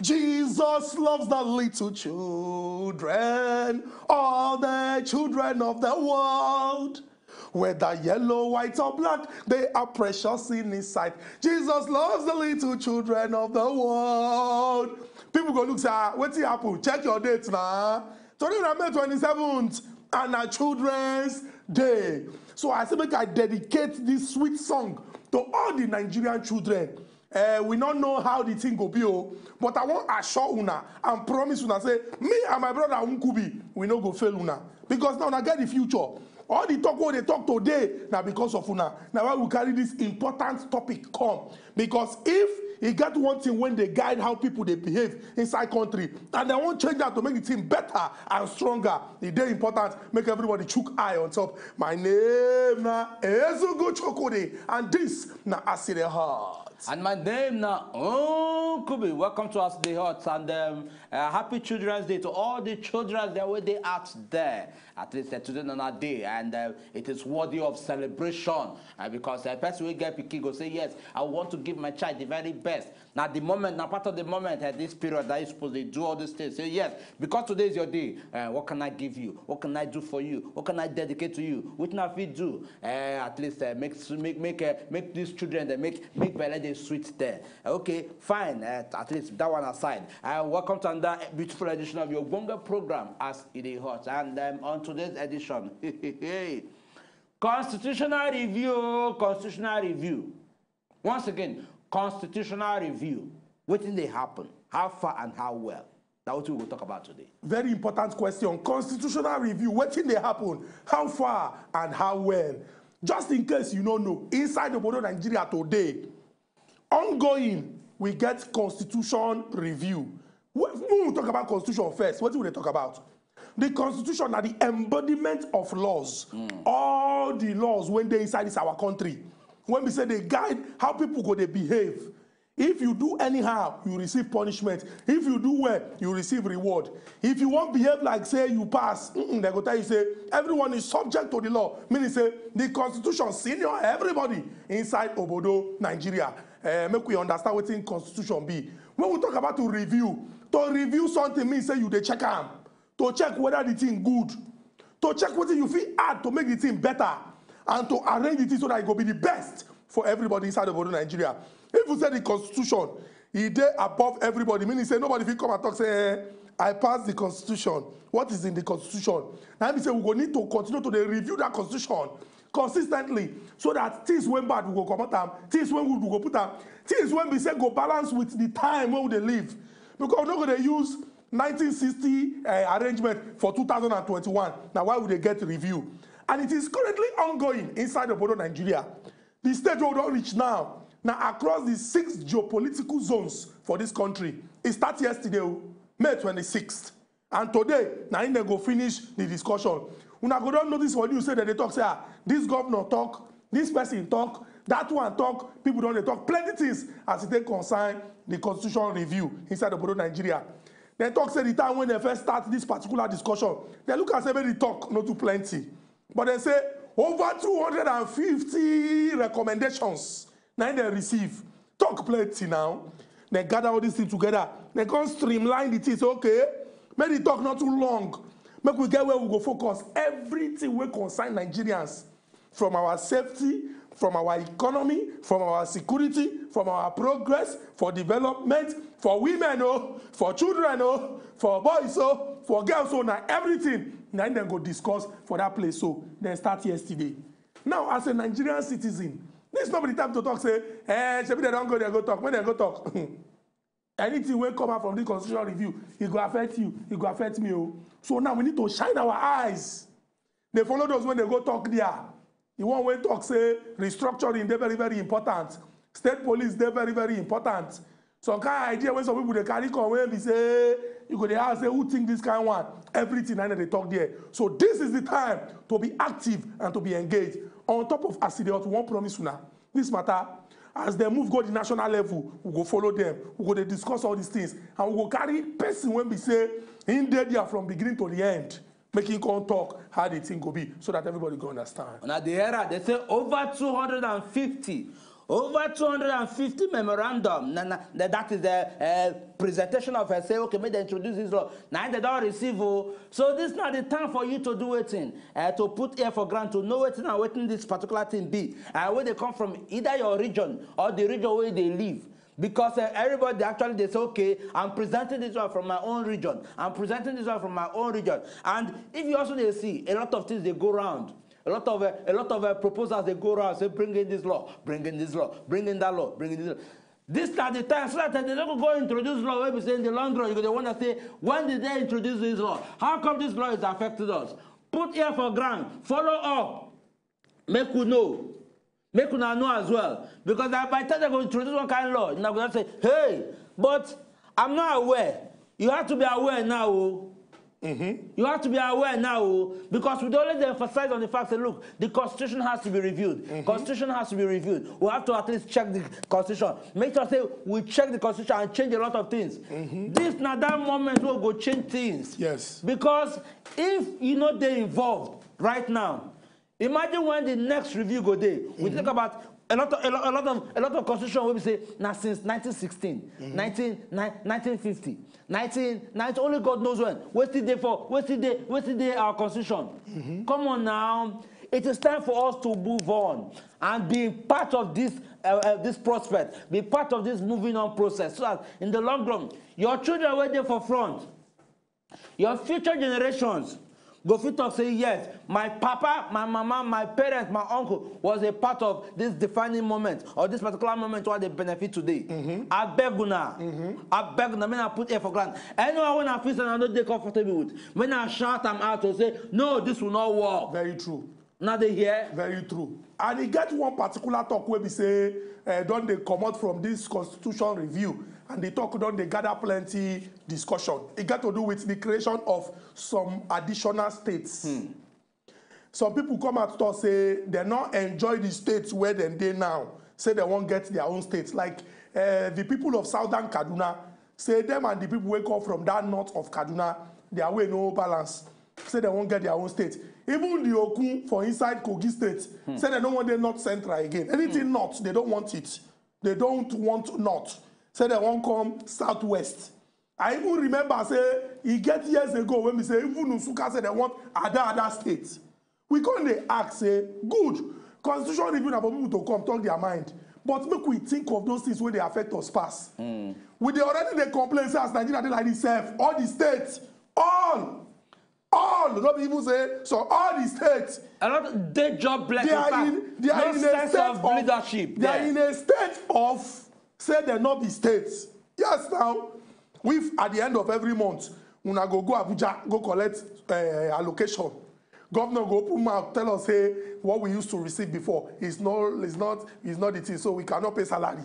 Jesus loves the little children, all the children of the world. Whether yellow, white, or black, they are precious in His sight. Jesus loves the little children of the world. People go look, say, what's happen? Check your dates now. Today, May 27th, and our Children's Day. So I say, make I dedicate this sweet song to all the Nigerian children. We don't know how the thing go be, but I want to assure una and promise una say me and my brother Nkubi we no go fail una because now I get the future. All the talk what they talk today now because of una. Now why we carry this important topic come because if you get one thing when they guide how people they behave inside country and they want change that to make the team better and stronger. The day important make everybody chook eye on top. My name na Ezugo Chokode and this na Asire Heart. And my name now, Kubi. Welcome to us, the Hot, and happy Children's Day to all the children that were they out there. At least today on our day, and it is worthy of celebration because a person will get picky go say yes, I want to give my child the very best. Now the moment, now part of the moment at this period that you supposed to do all these things. Say yes, because today is your day. What can I give you? What can I do for you? What can I dedicate to you? What can I do? At least make these children they make belly sweet there. Okay, fine. At least that one aside. Welcome to another beautiful edition of your Bonga program as it is hot. And on today's edition, constitutional review. Once again, constitutional review. What did they happen? How far and how well? That's what we will talk about today. Very important question. Constitutional review. What did they happen? How far and how well? Just in case you don't know, inside the border Nigeria today, ongoing, we get constitution review. We will talk about constitution first. What do they talk about? The constitution are the embodiment of laws. All the laws when they inside this our country. When we say they guide how people go they behave. If you do anyhow, you receive punishment. If you do well, you receive reward. If you won't behave like say you pass, they go tell you say everyone is subject to the law. Meaning say the constitution senior everybody inside Obodo, Nigeria. Make we understand what in constitution be. When we talk about to review something means say you they check am. To check whether the thing good. To check whether you feel add to make the thing better. And to arrange the thing so that it will be the best for everybody inside Obodo, Nigeria. If you say the constitution, it is above everybody, meaning say nobody will come and talk, say, I passed the constitution. What is in the constitution? Now we say we will need to continue to review that constitution consistently so that things when bad we go come out, things when we go put out, things when we say go balance with the time when they live. Because we're not going to use 1960 arrangement for 2021. Now why would they get review? And it is currently ongoing inside Obodo, Nigeria. The stage where we don't reach now across the 6 geopolitical zones for this country. It started yesterday, May 26th. And today, now they go finish the discussion. Una go don't notice what you say that they talk, say, this governor talk, this person talk, that one talk, people don't they talk. Plenty things as they concern the constitutional review inside Obodo, Nigeria. They talk, say the time when they first start this particular discussion, they look and say, maybe the talk, not too plenty. But they say, over 250 recommendations. Now they receive. Talk plenty now. They gather all these things together. They can streamline the things. Okay, make the talk not too long. Make we get where we go focus. Everything we concern Nigerians. From our safety, from our economy, from our security, from our progress, for development, for women, for children, for boys, for girls, now everything. Now they go discuss for that place. So they start yesterday. Now, as a Nigerian citizen, this is not the time to talk, say, maybe they don't go, they go talk. When they go talk, anything will come out from this constitutional review, it will affect you, it will affect me. So now we need to shine our eyes. They follow those when they go talk there. The one when talk, say, restructuring, they're very, very important. State police, they're very, very important. Some kind of idea when some people they carry come when they say, you go there and say, who think this kind of one? Everything and they talk there. So this is the time to be active and to be engaged. On top of Asidiot, we won't promise you now. This matter, as they move go to the national level, we go follow them. We go to discuss all these things. And we go carry person when we say, in there from beginning to the end. Making come talk how the thing go be so that everybody go understand. Now the era, they say over 250 Over 250 memorandum. That is the presentation of her say, okay, may they introduce this law. Now they don't receive. So this is not the time for you to do it in. To put here for grant, to know it and waiting this particular thing be. Where they come from, either your region or the region where they live. Because everybody actually, they say, okay, I'm presenting this one from my own region. I'm presenting this one from my own region. And if you also they see, a lot of things, they go around. A lot of proposals, they go around, say, bring in this law, bring in this law, bring in that law, bring in this law. This is the time, so that they don't go introduce law where we say in the long run, because they want to say, when did they introduce this law? How come this law is affected us? Put here for grant, follow up, make we know. Make una know as well. Because by the time they go introduce one kind of law, you're not going to say, hey, but I'm not aware. You have to be aware now. You have to be aware now, because we always emphasize on the fact that, look, the Constitution has to be reviewed. Constitution has to be reviewed. We have to at least check the Constitution. Make sure say we check the Constitution and change a lot of things. This now that moment we'll go change things. Yes. Because if you know they're involved right now, imagine when the next review go there. We talk about a lot of constitution will be say now since 1916, 1950, 1990, only God knows when. What's the day our constitution? Come on now. It is time for us to move on and be part of this this prospect, be part of this moving on process, so that in the long run, your children were there for front. Your future generations go fit talk say, yes, my papa, my mama, my parents, my uncle was a part of this defining moment or this particular moment where they benefit today. I beg una, when I put here for granted. Anyone when I feel and I'm not comfortable with, when I shout them out to say, no, this will not work. Very true. Now they hear. Very true. And he get one particular talk where we say, don't they come out from this constitution review, and the talk don't they gather plenty discussion. It got to do with the creation of some additional states. Some people come out to say they not enjoy the states where they now. Say they won't get their own states. Like the people of Southern Kaduna, say them and the people who come from that north of Kaduna, their way no balance. Say they won't get their own state. Even the Okun for inside Kogi State, say they don't want the North Central again. Anything north, they don't want it. They don't want north. Say they won't come southwest. I even remember, say, he get years ago when we say, even Usuka said they want other states. We can't ask, say, good. Constitution review for people to come talk their mind. But make we think of those things where they affect us past. With the already they complain, say, as Nigeria, they like itself, all the states, all, not even say, so all the states. A lot of dead job blessing. They are in a state of leadership. They are in a state of, say they not be states. Yes, now, at the end of every month, when I go Abuja, go collect allocation. Governor go open mouth, tell us, hey, what we used to receive before is not the thing, so we cannot pay salary.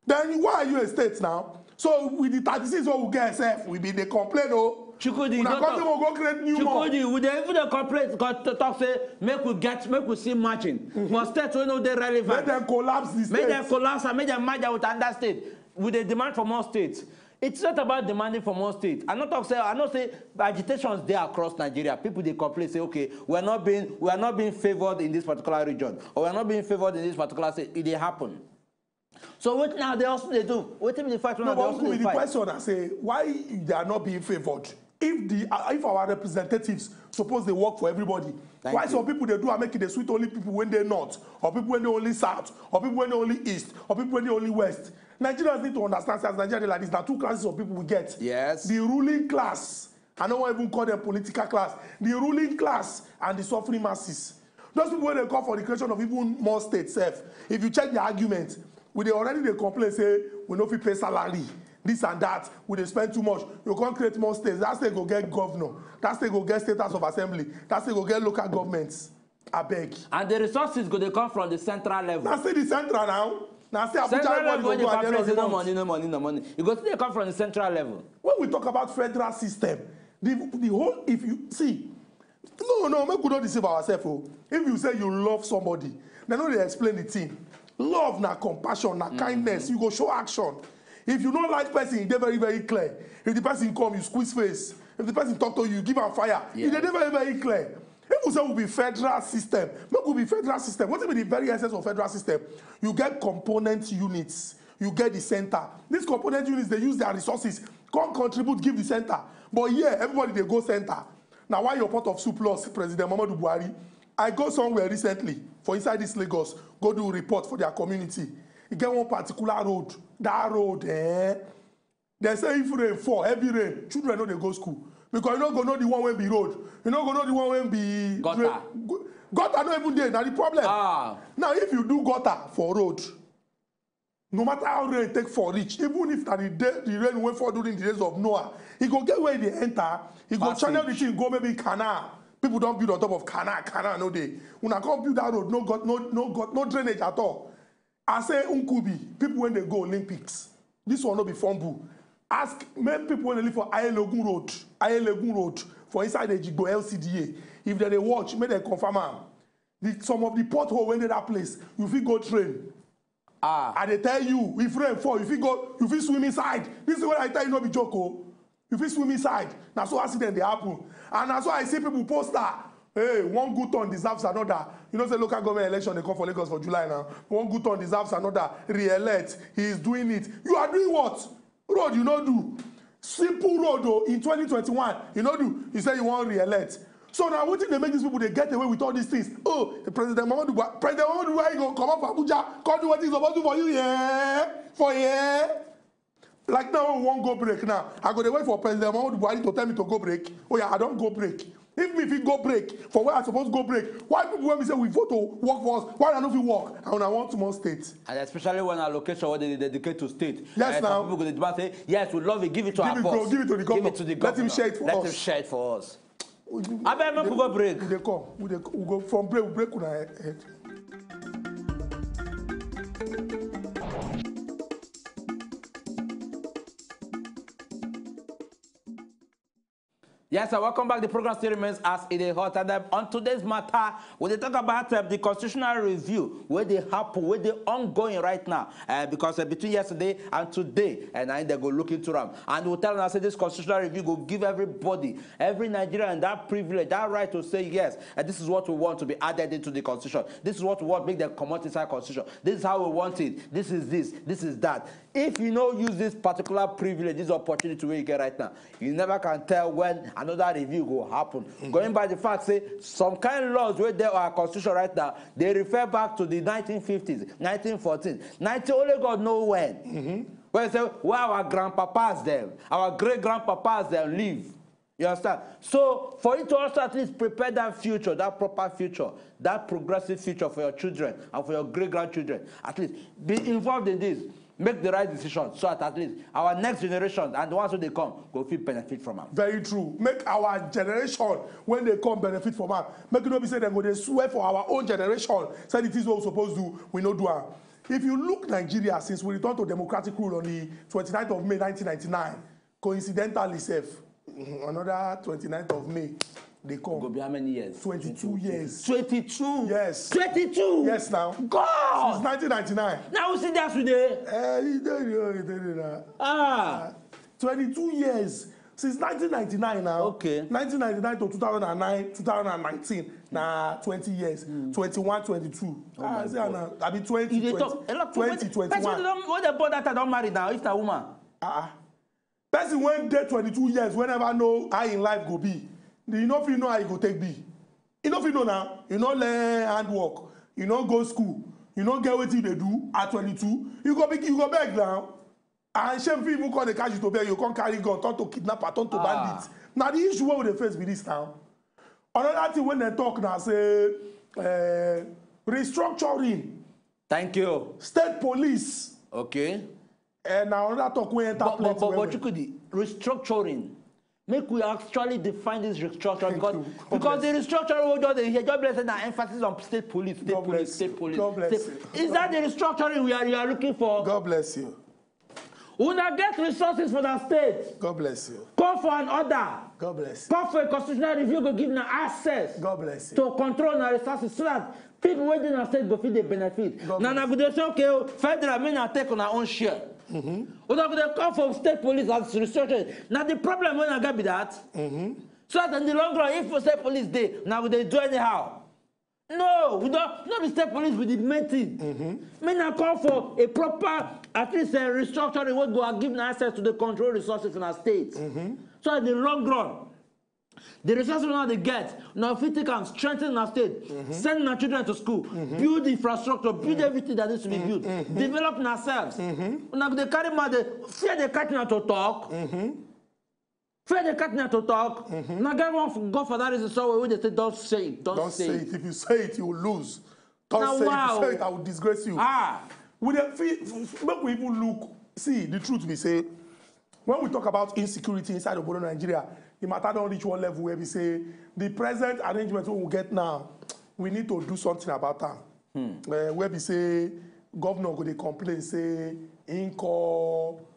Then why are you a state now? So with the 36 what we get SF, we be the complaint, Chukudi, will go create new Chukudi, would they even complain talk say make we see matching. For states we know they're relevant. Make them collapse the states. Make them collapse and make them merge with another state. With the demand for more states. It's not about demanding for more states. I know say agitations there across Nigeria. People they complain say, okay, we are not being favored in this particular region, or we are not being favored in this particular state. It did happen. So what now they also they do? What if the fight? No, but the question I say, why they are not being favored? If our representatives suppose they work for everybody, why some people they do are making the sweet only people when they're north, or people when they only south, or people when they only east, or people when they only west? Nigerians need to understand as Nigeria like this. There are two classes of people we get. Yes. The ruling class. I don't even call them political class. The ruling class and the suffering masses. Those people when they call for the creation of even more states. If you check the argument, they complain say we no fit pay salary. This and that, we they spend too much. You can't create more states. That state go get governor. That state go get status of assembly. That state go get local governments. I beg. And the resources go they come from the central level. Now say the central now. Now say Abuja level go at the end of the month. No money. You go see they come from the central level. When we talk about federal system, the whole, if you see, no, make we don't deceive ourselves. If you say you love somebody, they know they explain the thing. Love, na compassion, na kindness. You go show action. If you don't like person, they're very, very clear. If the person come, you squeeze face. If the person talk to you, give him fire. It's very, very clear. If we say we be federal system, make we be federal system. What is the very essence of federal system? You get component units, you get the center. These component units, they use their resources, come contribute, give the center. But yeah, everybody they go center. Now why your pot of soup lost President Muhammadu Buhari? I go somewhere recently for inside this Lagos, go do a report for their community. You get one particular road, that road, they say if rain fall, heavy rain, children know they go school. Because you don't go know the one way be road. You don't go know the one way be gutter. Gutter not even there. Now the problem. Now if you do gutter for road, no matter how rain take for reach, even if the rain went for during the days of Noah, he go get where they enter, he go channel the thing, go maybe canal. People don't build on top of canal no day. When I come build that road, no drainage at all. I say Unkubi, people when they go Olympics, this will not be fumble. Ask many people when they live for Ayelegun Road, for inside the Jigbo LCDA. If they watch, may they confirm some of the pothole when they that place, you feel go train. And they tell you, if rain fall, you feel swim inside. This is what I tell you, no be joke. You feel swim inside. Now so accident they happen. And that's why I see people post that. Hey, one good turn deserves another. You know, say local government election, they come for Lagos for July now. One good turn deserves another. Re-elect. He is doing it. You are doing what? Road, you know do. Simple road, though, in 2021, you know do. You say you want re-elect. So now, what did they make these people, they get away with all these things? Oh, the President Muhammadu Buhari go come up for Abuja, come do what he's supposed to do for you, yeah? For yeah? Like now, we won't go break now. I go to wait for President Muhammadu Buhari to tell me to go break. Oh yeah, I don't go break. If we go break, for where I supposed to go break, why people when we say we vote to work for us, why don't we work? And I want more states. And especially when our location what they dedicate to state. Yes, now. People go to say, yes, we love it, give it to our boss. Give it to the governor. Give it to the governor. Let him share it for us. Let him share it for us. I bet we go break. We go from break, we break on our head. Yes, sir. Welcome back. The program still remains as it is hot. And on today's matter, we talk about the constitutional review, where they happen, where they ongoing right now. Because between yesterday and today, and I they go look into them. And we'll tell them, I say this constitutional review will give everybody, every Nigerian that privilege, that right to say yes, and this is what we want to be added into the constitution. This is what we want make them come out inside constitution. This is how we want it. This is that. If you don't use this particular privilege, this opportunity where you get right now, you never can tell when another review will happen. Going by the fact, say, some kind of laws where there are constitution right now, they refer back to the 1950s, 1914, 19, only God know when. Where say, where our grandpapas them, our great-grandpapas them live. You understand? So, for you to also at least prepare that future, that proper future, that progressive future for your children and for your great-grandchildren, at least be involved in this. Make the right decision so that at least our next generation and the ones who they come will feel benefit from them. Very true. Make our generation, when they come, benefit from them. Make it not be said they swear for our own generation. Say it is what we're supposed to do, we no do it. If you look Nigeria, since we returned to democratic rule on the 29th of May 1999, coincidentally, another 29th of May, they come. Go be how many years? 22 years. 22? Yes. 22? Yes, now. God! Since 1999. Now we see that today. 22 years. Since 1999 now. Okay. 1999 to 2009, 2019. Now 20 years. 21, 22. I mean 20, 21. What the boy that I don't marry now, if that woman? Person when dead 22 years, whenever know how in life go be. You know if you know how you go take be. You know if you know now, you know learn handwork, you know go school, you know get what they do at 22, you go beg now. And shame people call the catch you to beg, you can't carry gun, turn to kidnapper, turn to bandit. Now the issue where they face with this now. Another thing when they talk now say restructuring. Thank you. State police. Okay. And now another talk when enter plenty. But you could restructuring. Make we actually define this restructuring because the restructuring God bless and emphasis on state police. God bless you. Is that the restructuring you are looking for? God bless you. We not get resources for the state. God bless you. Call for an order. God bless you. Call for a constitutional review to give them access. God bless you. To control the resources so that people within the state go feel the benefit. Now we say okay, federal may not take on our own share. We don't call for state police as restructuring. Now the problem when I get be that So that in the long run, if we say police day, now we they do anyhow. No, we don't. Not the state police with the main thing. Men are call for a proper, at least a restructuring what go and give access to the control resources in our state. So in the long run, the resources now they get, now if we take and strengthen our state, send our children to school, build infrastructure, build everything that needs to be built, develop ourselves. Now they carry my fear they catching out to talk. Fear they catching out to talk. Now get one go for that reason so when they say don't say it, don't say it. If you say it, you will lose. Don't Now, say wow. If you say it, I will disgrace you. With the make we even look, see the truth we say. When we talk about insecurity inside of Nigeria, the matter don't reach one level where we say the present arrangement we will get now, we need to do something about them. Where we say governor go dey complain say in call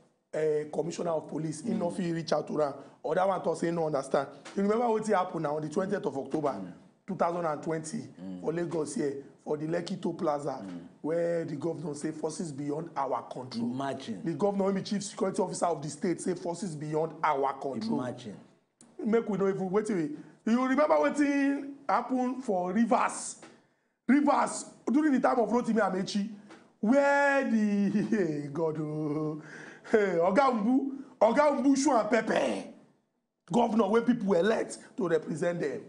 commissioner of police, in no fit reach out to them. Other one to say no understand. You remember what happened now on the 20th of October 2020 for Lagos here for the Lekki Toll Plaza where the governor say forces beyond our control. Imagine. The governor, the chief security officer of the state, say forces beyond our control. Imagine. Make we know even wait. You remember what happened for Rivers? Rivers during the time of Rotimi Amechi, where the Oga Umbu Shu and Pepe, governor, where people were elect to represent them.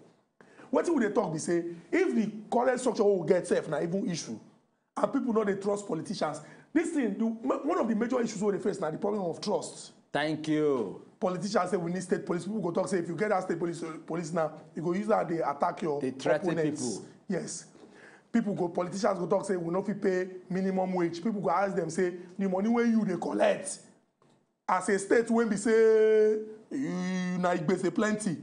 What would they talk? Be say if the current structure will get safe now even issue, and people know they trust politicians. This thing, one of the major issues we face now the problem of trust. Thank you. Politicians say we need state police. People go talk say if you get that state police now, you go use that they attack your opponents. People. Yes. Politicians go talk say we no fit pay minimum wage. People go ask them say the money where you they collect as a state when we say you na igbese plenty.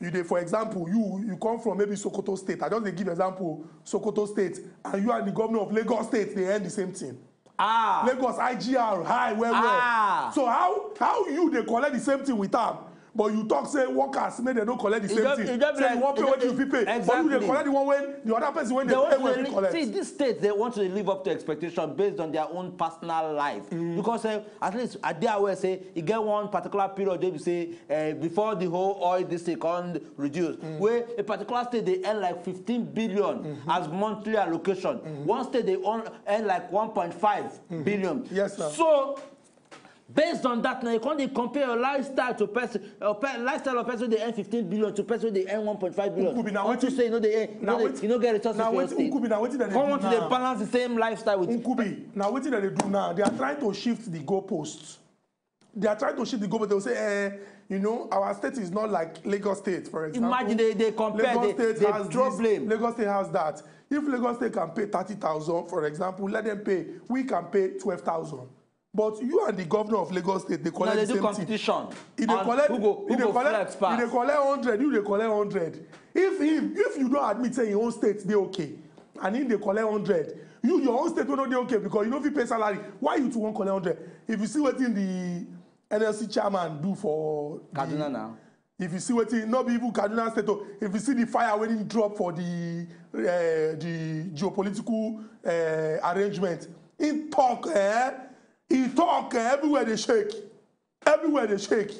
You dey, for example, you come from maybe Sokoto State. I just dey give example Sokoto State, and you and the governor of Lagos State they earn the same thing. Lagos IGR high well. So how you they collect the same thing with them? But you talk say workers make they don't collect the same thing. Say you want pay what you pay. Exactly. But you they collect the one when the other person when they pay what you collect. See, these states they want to live up to expectation based on their own personal life. Because at least I dare aware say you get one particular period they will say before the whole oil this they can reduce. Where a particular state they earn like 15 billion as monthly allocation. One state they earn like 1.5 billion. Yes, sir. So based on that, now you can't compare your lifestyle to person, lifestyle of person they earn 15 billion to person they earn 1.5 billion. I want to say they earn, you know get resources for your state. Come on to they balance the same lifestyle with. Now what they do now? They are trying to shift the goalposts. They are trying to shift the goalposts. They will say, you know, our state is not like Lagos State, for example. Imagine they compare, they throw blame. Lagos State has that. If Lagos State can pay 30,000, for example, let them pay. We can pay 12,000. But you and the governor of Lagos State, they collect the same competition. If they collect, who go collect 100, you they collect 100. If you don't admit say your own state they okay, and if they collect 100, your own state will not be okay because you know if you pay salary, why you two won't collect 100? If you see what in the NLC chairman do for Kaduna now. If you see what not be even Kaduna State, if you see the fire when it drop for the geopolitical arrangement, in talk, he talk everywhere they shake. Everywhere they shake.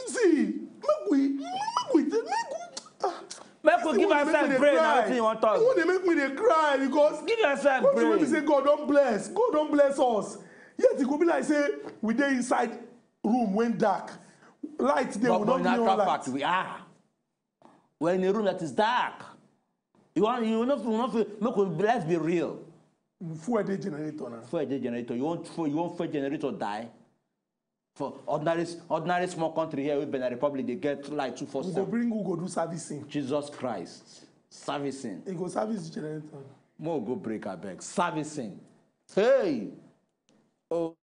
See, make we give yourself brain. Everything you want to talk. They make me they cry because give yourself brain. When we say God don't bless us. Yet it could be like say we dey inside room when dark. Light they will not be on light. Fact, we are. We're in a room that is dark. You not let's be real. Fuel generator now. Fuel generator. You want fuel generator die? For ordinary small country here with Benin Republic, they get like 247. Who go do servicing? Jesus Christ. Servicing. He go service the generator. More go break our back. Servicing. Hey! Oh.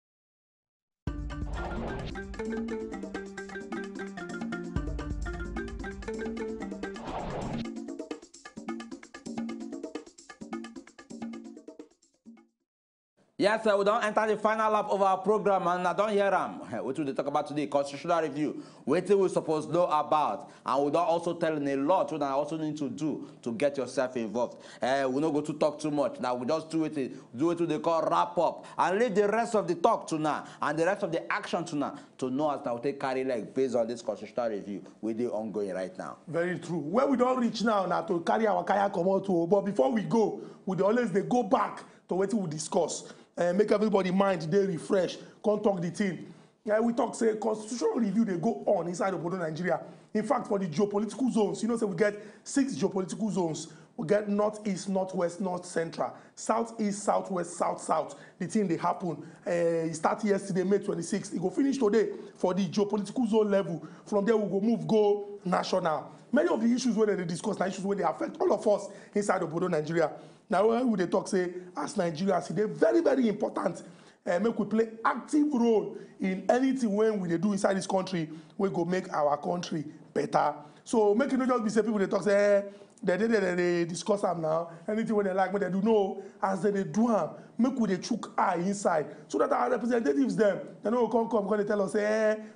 Yes, we don't enter the final lap of our program, and I don't hear them. What will they talk about today? Constitutional review. What we supposed to know about, and we don't also tell a lot what I also need to do to get yourself involved. We don't go to talk too much. Now we just do it they call wrap up, and leave the rest of the talk to now, and the rest of the action to now, to know as now we take carry leg based on this constitutional review with the ongoing right now. Very true. Where we don't reach now to carry our kayak come out to, but before we go, we always they go back to what we discuss. Make everybody mind they refresh, come talk the thing. We talk say constitutional review they go on inside of Nigeria. In fact, for the geopolitical zones, you know, so we get 6 geopolitical zones. We get northeast, northwest, north central, southeast, southwest, south. The thing they happen. It started yesterday, May 26th. It go finish today for the geopolitical zone level. From there we go national. Many of the issues where they discuss are issues where they affect all of us inside of Nigeria. Now when they talk say as Nigerians, they're very, very important. Make we play active role in anything when we do inside this country, we go make our country better. So make it not just be say people they talk say they discuss them now. Anything when they like, when they do know as they do them, make we they chook eye inside so that our representatives them they know come when they tell us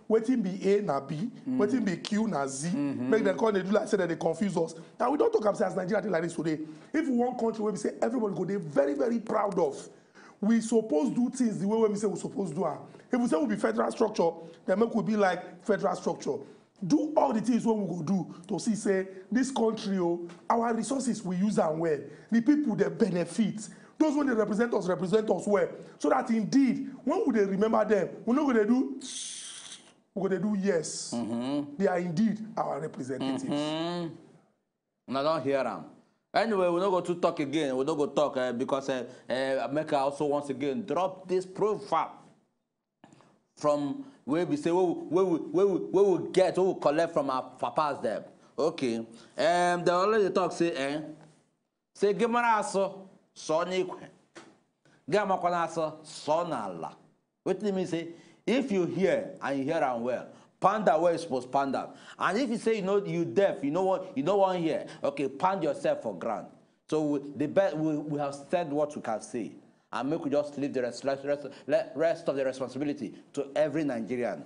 waiting be A na B, waiting be Q na Z. Make them come they do like say that they confuse us. Now we don't talk about as Nigeria like this today. If one country where we say everybody go, they're very, very proud of. We suppose do things the way we say we suppose do them. If we say we be federal structure, then make we be like federal structure. Do all the things what we go do to see say this country, our resources we use them well. The people they benefit. Those when they represent us well. So that indeed, when we they remember them, we're not gonna do we're gonna do yes. They are indeed our representatives. And I don't hear them. Anyway, we're not going to talk again. We're not going to talk because America also once again drop this profile from where we say where we get, where we collect from our papas them. Okay. They already talk say Gemara so ni kwe. Gemara kwana so na la. What do you mean say? If you hear and you hear them well, panda where you supposed to panda. And if you say you deaf, you know what, you don't want to hear, okay, pound yourself for ground. So we have said what we can say. And make we just leave the rest of the responsibility to every Nigerian.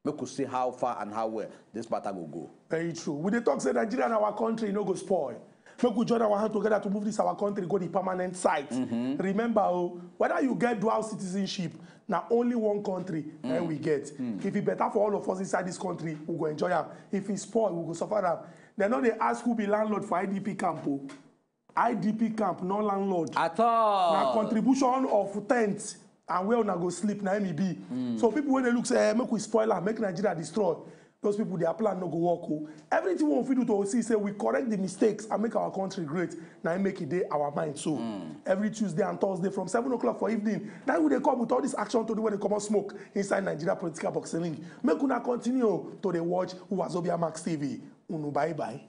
Make we see how far and how well this matter will go. Very true. We dey talk say Nigeria and our country no go spoil. Make we join our hands together to move this our country go the permanent site. Remember, whether you get dual citizenship, now only one country we get. If it's better for all of us inside this country, we go enjoy them. If it's spoil, we go suffer them. They know they ask who be landlord for IDP camp. IDP camp, no landlord. At all. Now contribution of tent and where una go sleep na MEB. So people when they look say make we spoil and make Nigeria destroy. Those people, their plan no go work. Everything we do to see, say we correct the mistakes and make our country great. Now make it day our mind. So every Tuesday and Thursday from 7 o'clock for evening, now we they come with all this action to do when they come out smoke inside Nigeria political boxing. Make una continue to the watch Wazobia Max TV. Unu bye bye.